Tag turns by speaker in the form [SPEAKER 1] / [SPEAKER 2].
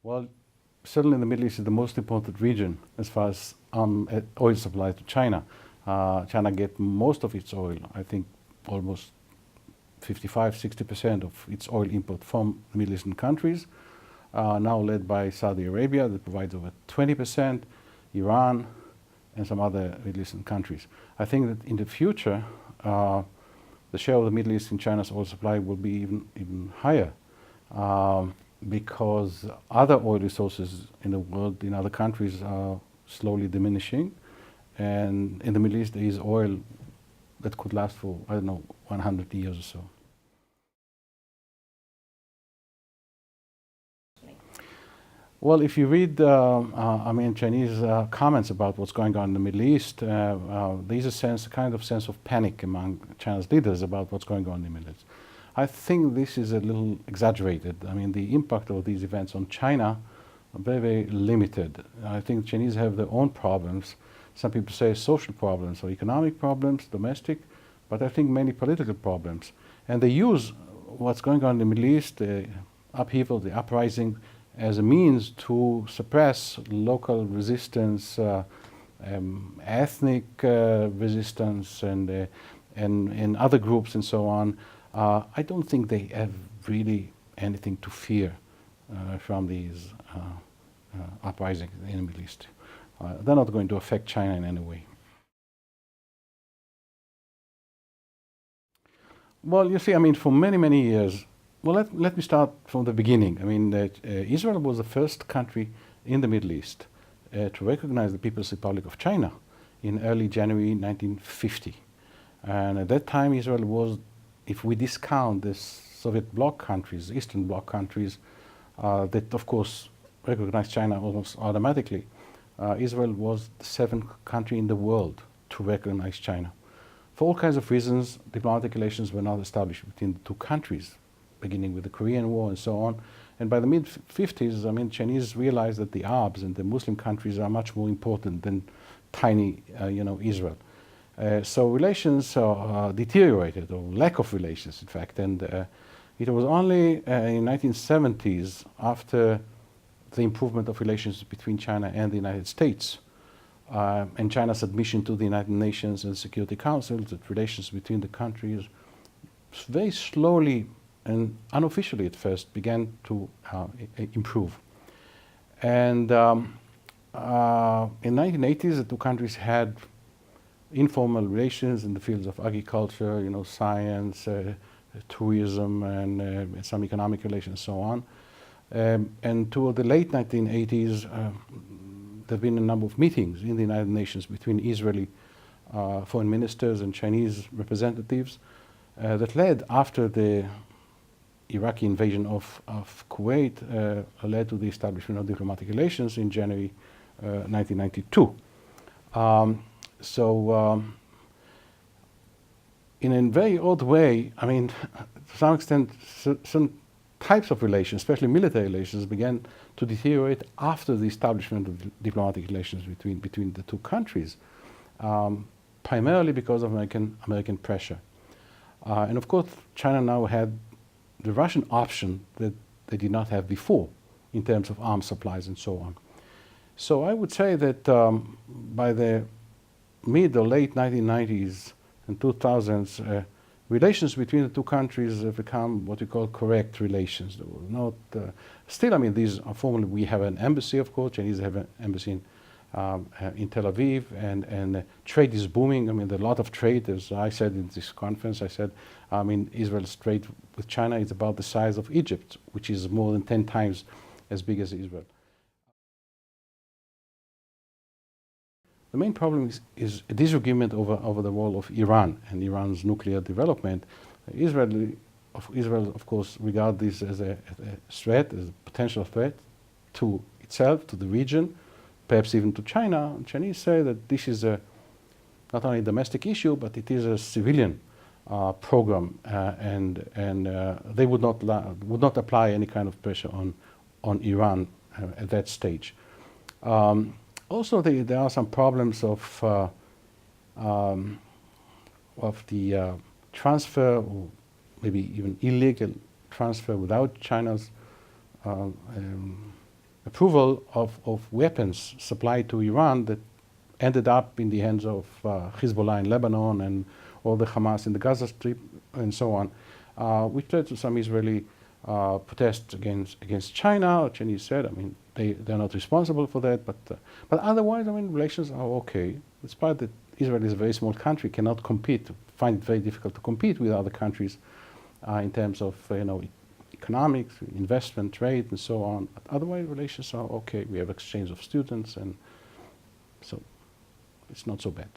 [SPEAKER 1] Well, certainly the Middle East is the most important region as far as oil supply to China. China gets most of its oil, I think almost 55–60% of its oil import from the Middle Eastern countries, now led by Saudi Arabia that provides over 20%, Iran, and some other Middle Eastern countries. I think that in the future, the share of the Middle East in China's oil supply will be even higher, because other oil resources in the world, in other countries, are slowly diminishing. And in the Middle East, there is oil that could last for, I don't know, 100 years or so. Well, if you read, Chinese comments about what's going on in the Middle East, there's a kind of sense of panic among China's leaders about what's going on in the Middle East. I think this is a little exaggerated. I mean, the impact of these events on China are very, very limited. I think Chinese have their own problems. Some people say social problems or economic problems, domestic, but I think mainly political problems. And they use what's going on in the Middle East, the upheaval, the uprising, as a means to suppress local resistance, ethnic resistance, and other groups and so on. I don't think they have really anything to fear from these uprisings in the Middle East. They're not going to affect China in any way. Well, you see, I mean, for many, many years, well, let me start from the beginning. I mean, Israel was the first country in the Middle East to recognize the People's Republic of China in early January 1950. And at that time, Israel was, if we discount the Soviet bloc countries, Eastern bloc countries, that of course recognized China almost automatically, Israel was the seventh country in the world to recognize China. For all kinds of reasons, diplomatic relations were not established between the two countries, beginning with the Korean War and so on. And by the mid-50s, I mean, Chinese realized that the Arabs and the Muslim countries are much more important than tiny, Israel. So relations deteriorated, or lack of relations, in fact. And it was only in 1970s, after the improvement of relations between China and the United States, and China's admission to the United Nations and Security Council, that relations between the countries very slowly and unofficially at first began to improve. And in 1980s, the two countries had informal relations in the fields of agriculture, science, tourism, and some economic relations, and so on. And toward the late 1980s, there have been a number of meetings in the United Nations between Israeli foreign ministers and Chinese representatives that led, after the Iraqi invasion of Kuwait, led to the establishment of diplomatic relations in January 1992. In a very odd way, I mean, to some extent, some types of relations, especially military relations, began to deteriorate after the establishment of diplomatic relations between the two countries, primarily because of American pressure. And of course, China now had the Russian option that they did not have before in terms of arms supplies and so on. So I would say that by the mid or late 1990s and 2000s, relations between the two countries have become what we call correct relations. There was not, still, I mean, these are formally, we have an embassy, of course. Chinese have an embassy in Tel Aviv, and trade is booming. I mean, there's a lot of trade. As I said in this conference, I said, I mean, Israel's trade with China is about the size of Egypt, which is more than 10 times as big as Israel. The main problem is a disagreement over the role of Iran and Iran's nuclear development. Israel, of course, regards this as a threat, as a potential threat to itself, to the region, perhaps even to China. Chinese say that this is not only a domestic issue, but it is a civilian program, and they would not apply any kind of pressure on Iran at that stage. Also, there are some problems of the transfer, or maybe even illegal transfer without China's approval of weapons supplied to Iran that ended up in the hands of Hezbollah in Lebanon and all the Hamas in the Gaza Strip and so on, which led to some Israeli protests against China. Chinese said, I mean, they're not responsible for that, but otherwise, I mean, relations are okay. Despite that Israel is a very small country, cannot compete, find it very difficult to compete with other countries in terms of, economics, investment, trade, and so on. But otherwise, relations are okay. We have exchange of students, and so it's not so bad.